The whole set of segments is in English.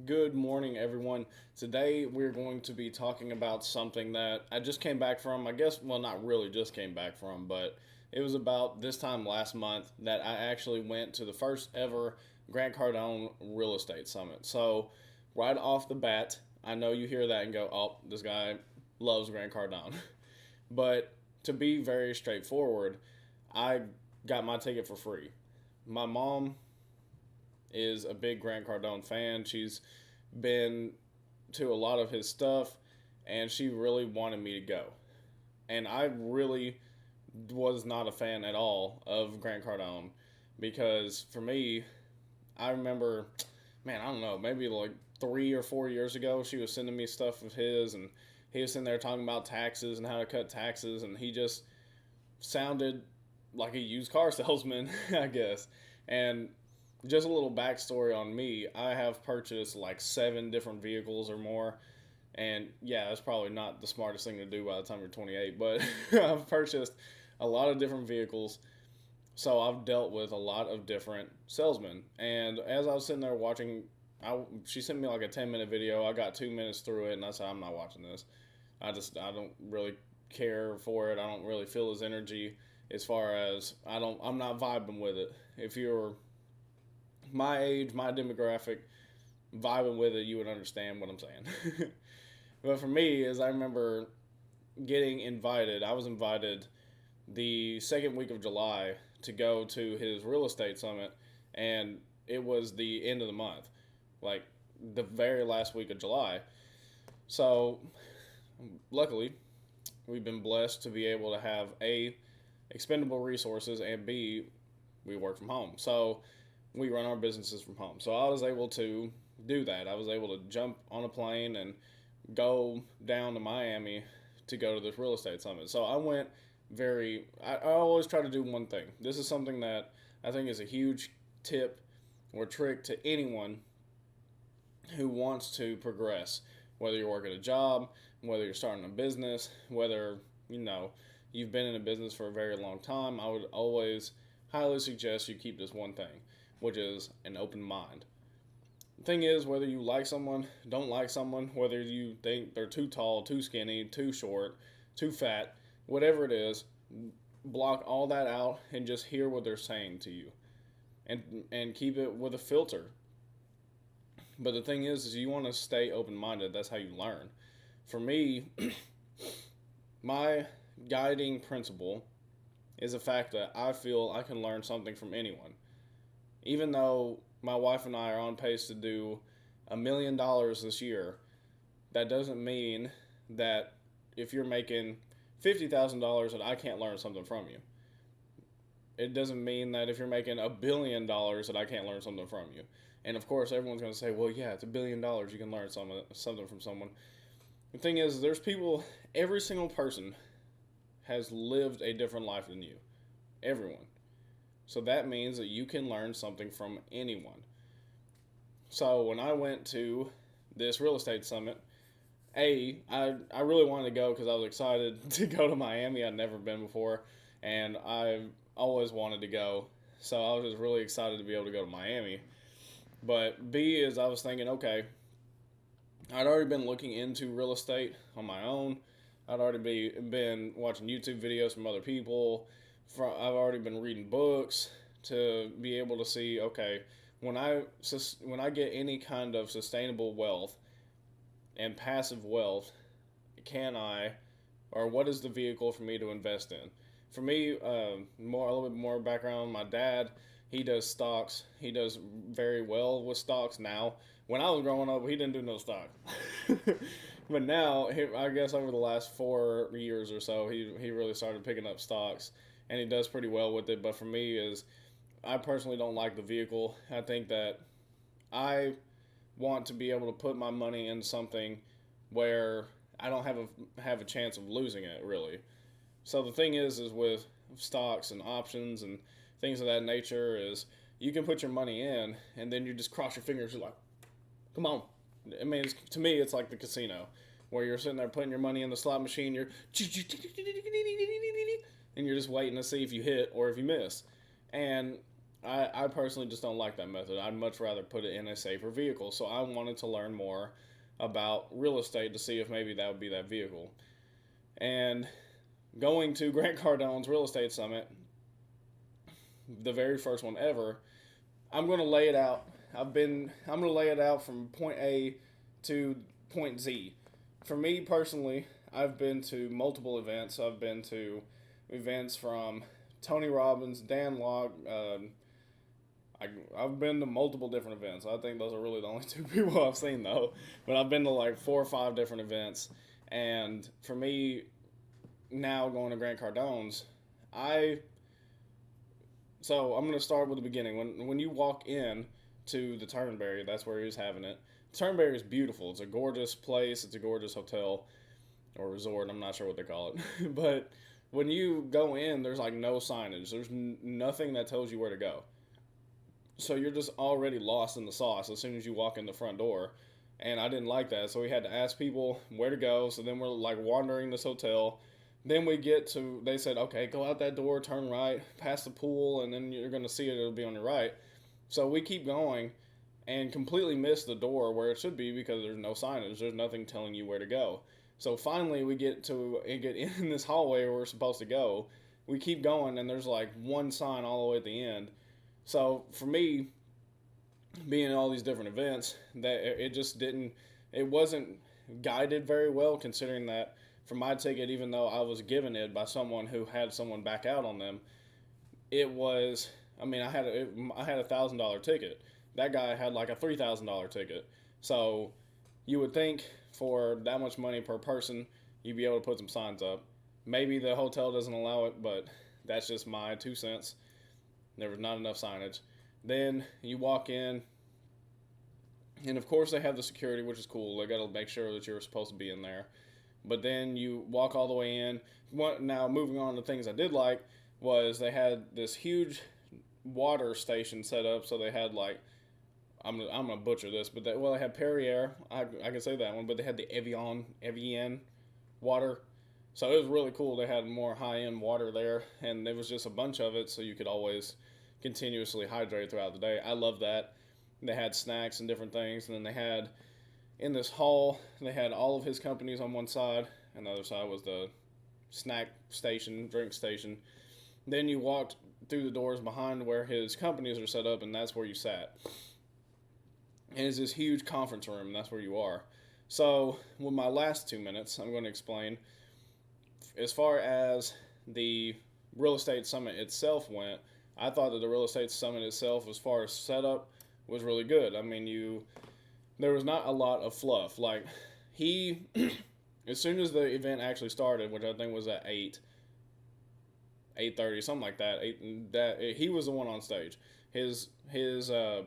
Good morning, everyone. Today we're going to be talking about something that I just came back from. I guess, well, not really just came back from, but it was about this time last month that I actually went to the first ever Grant Cardone Real Estate Summit. So, right off the bat, I know you hear that and go, oh, this guy loves Grant Cardone. But to be very straightforward, I got my ticket for free. My mom is a big Grant Cardone fan. She's been to a lot of his stuff, and she really wanted me to go. And I really was not a fan at all of Grant Cardone because for me, I remember, man, I don't know, maybe like 3 or 4 years ago, she was sending me stuff of his, and he was sitting there talking about taxes and how to cut taxes, and he just sounded like a used car salesman, I guess. And just a little backstory on me, I have purchased like 7 different vehicles or more. And yeah, that's probably not the smartest thing to do by the time you're 28, but I've purchased a lot of different vehicles. So I've dealt with a lot of different salesmen. And as I was sitting there watching, she sent me like a 10-minute video. I got 2 minutes through it and I said, I'm not watching this. I don't really care for it. I don't really feel his energy as far as I'm not vibing with it. If you're my age, my demographic, vibing with it, you would understand what I'm saying. But for me, as I remember getting invited, I was invited the second week of July to go to his real estate summit, and it was the end of the month, like the very last week of July. So, luckily, we've been blessed to be able to have A, expendable resources, and B, we work from home. So, we run our businesses from home. So I was able to do that. I was able to jump on a plane and go down to Miami to go to this real estate summit. So I went I always try to do one thing. This is something that I think is a huge tip or trick to anyone who wants to progress. Whether you're working a job, whether you're starting a business, whether, you know, you've been in a business for a very long time, I would always highly suggest you keep this one thing, which is an open mind. The thing is, whether you like someone, don't like someone, whether you think they're too tall, too skinny, too short, too fat, whatever it is, block all that out and just hear what they're saying to you, and keep it with a filter. But the thing is you want to stay open minded. That's how you learn. For me, my guiding principle is the fact that I feel I can learn something from anyone. Even though my wife and I are on pace to do $1 million this year, that doesn't mean that if you're making $50,000 that I can't learn something from you. It doesn't mean that if you're making $1 billion that I can't learn something from you. And of course, everyone's going to say, well, yeah, it's $1 billion. You can learn something from someone. The thing is, there's people, every single person has lived a different life than you. Everyone. So that means that you can learn something from anyone. So when I went to this real estate summit, I really wanted to go because I was excited to go to Miami. I'd never been before, and I always wanted to go. So I was just really excited to be able to go to Miami. But B is I was thinking, okay, I'd already been looking into real estate on my own. Been watching YouTube videos from other people. I've already been reading books to be able to see, okay, when I get any kind of sustainable wealth and passive wealth, can I, or what is the vehicle for me to invest in? For me, a little bit more background. My dad, he does stocks. He does very well with stocks now. When I was growing up, he didn't do no stock. But now, I guess over the last 4 years or so, he really started picking up stocks, and he does pretty well with it. But for me, is I personally don't like the vehicle. I think that I want to be able to put my money in something where I don't have a chance of losing it really. So the thing is with stocks and options and things of that nature is you can put your money in and then you just cross your fingers. You're like, come on. I mean, to me, it's like the casino where you're sitting there putting your money in the slot machine. And you're just waiting to see if you hit or if you miss. And I personally just don't like that method. I'd much rather put it in a safer vehicle. So I wanted to learn more about real estate to see if maybe that would be that vehicle. And going to Grant Cardone's real estate summit, the very first one ever, I'm going to lay it out. I'm going to lay it out from point A to point Z. For me personally, I've been to multiple events. I've been to events from Tony Robbins, Dan Locke. I've been to multiple different events. I think those are really the only two people I've seen though. But I've been to like 4 or 5 different events, and for me, now going to Grant Cardone's, I so I'm gonna start with the beginning. When you walk in to the Turnberry, that's where he was having it. Turnberry is beautiful. It's a gorgeous place. It's a gorgeous hotel or resort. I'm not sure what they call it, but when you go in, there's like no signage. There's nothing that tells you where to go. So you're just already lost in the sauce as soon as you walk in the front door. And I didn't like that, so we had to ask people where to go. So then we're like wandering this hotel. Then we get to, they said, okay, go out that door, turn right, past the pool, and then you're going to see it. It'll be on your right. So we keep going and completely miss the door where it should be because there's no signage. There's nothing telling you where to go. So finally, we get in this hallway where we're supposed to go. We keep going, and there's like one sign all the way at the end. So for me, being in all these different events, that it just didn't, it wasn't guided very well, considering that for my ticket, even though I was given it by someone who had someone back out on them, it was, I mean, I had $1,000 ticket. That guy had like a $3,000 ticket. So you would think for that much money per person, you'd be able to put some signs up. Maybe the hotel doesn't allow it, but that's just my 2 cents. There was not enough signage. Then you walk in, and of course they have the security, which is cool. They got to make sure that you're supposed to be in there. But then you walk all the way in. Now, moving on to things I did like was they had this huge water station set up. So they had like, I'm gonna butcher this, but they had Perrier. I can say that one, but they had the Evian water. So it was really cool. They had more high end water there, and there was just a bunch of it, so you could always continuously hydrate throughout the day. I love that. They had snacks and different things, and then they had in this hall, they had all of his companies on one side, and the other side was the snack station, drink station. Then you walked through the doors behind where his companies are set up, and that's where you sat. And it's this huge conference room, and that's where you are. So, with my last 2 minutes, I'm going to explain as far as the real estate summit itself went. I thought that the real estate summit itself, as far as setup, was really good. I mean, there was not a lot of fluff. Like, he, as soon as the event actually started, which I think was at 8:30, something like that, he was the one on stage. His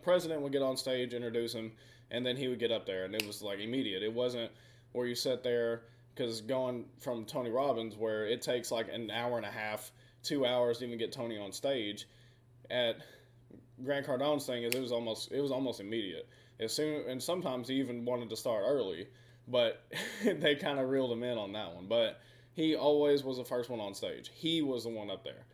president would get on stage, introduce him, and then he would get up there, and it was like immediate. It wasn't where you sit there, because going from Tony Robbins, where it takes like an hour and a half, 2 hours to even get Tony on stage, at Grant Cardone's thing is it was almost immediate. As soon, and sometimes he even wanted to start early, but they kind of reeled him in on that one. But he always was the first one on stage. He was the one up there.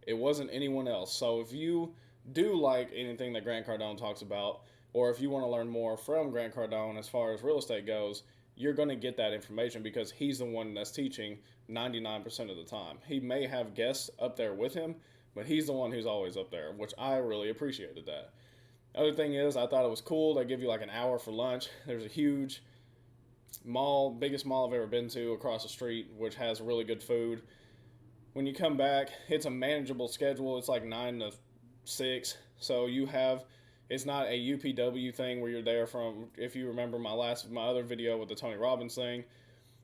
It wasn't anyone else. So if you do like anything that Grant Cardone talks about, or if you want to learn more from Grant Cardone as far as real estate goes, you're going to get that information because he's the one that's teaching 99% of the time. He may have guests up there with him, but he's the one who's always up there, which I really appreciated that. Other thing is, I thought it was cool. They give you like an hour for lunch. There's a huge mall, biggest mall I've ever been to across the street, which has really good food. When you come back, it's a manageable schedule. It's like 9 to 6. So it's not a UPW thing where you're there from, if you remember my other video with the Tony Robbins thing,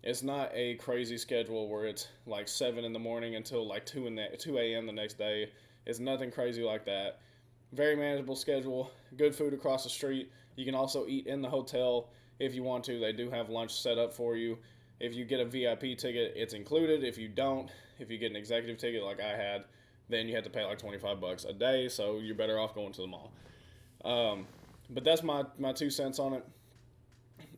it's not a crazy schedule where it's like 7 in the morning until like 2 a.m. the next day. It's nothing crazy like that. Very manageable schedule, good food across the street. You can also eat in the hotel if you want to. They do have lunch set up for you. If you get a VIP ticket, it's included. If you don't, if you get an executive ticket like I had, then you have to pay like $25 a day, so you're better off going to the mall. But that's my 2 cents on it.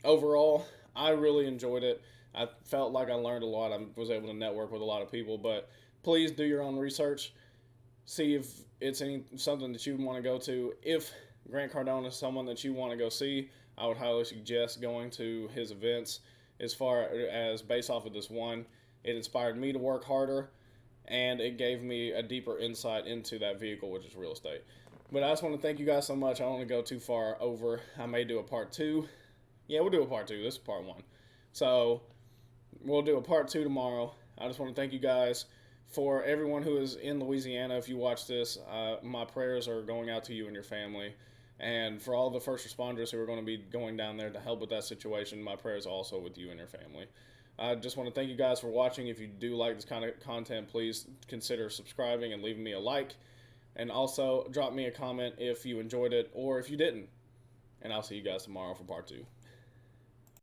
Overall, I really enjoyed it. I felt like I learned a lot. I was able to network with a lot of people, but please do your own research. see if it's something that you want to go to. If Grant Cardone is someone that you want to go see, I would highly suggest going to his events. As far as based off of this one, it inspired me to work harder, and it gave me a deeper insight into that vehicle, which is real estate. But I just want to thank you guys so much. I don't want to go too far over. I may do a part two. Yeah, we'll do a part two. This is part one. So we'll do a part two tomorrow. I just want to thank you guys. For everyone who is in Louisiana, if you watch this, my prayers are going out to you and your family. And for all the first responders who are going to be going down there to help with that situation, my prayers also with you and your family. I just want to thank you guys for watching. If you do like this kind of content, please consider subscribing and leaving me a like. And also drop me a comment if you enjoyed it or if you didn't. And I'll see you guys tomorrow for part two.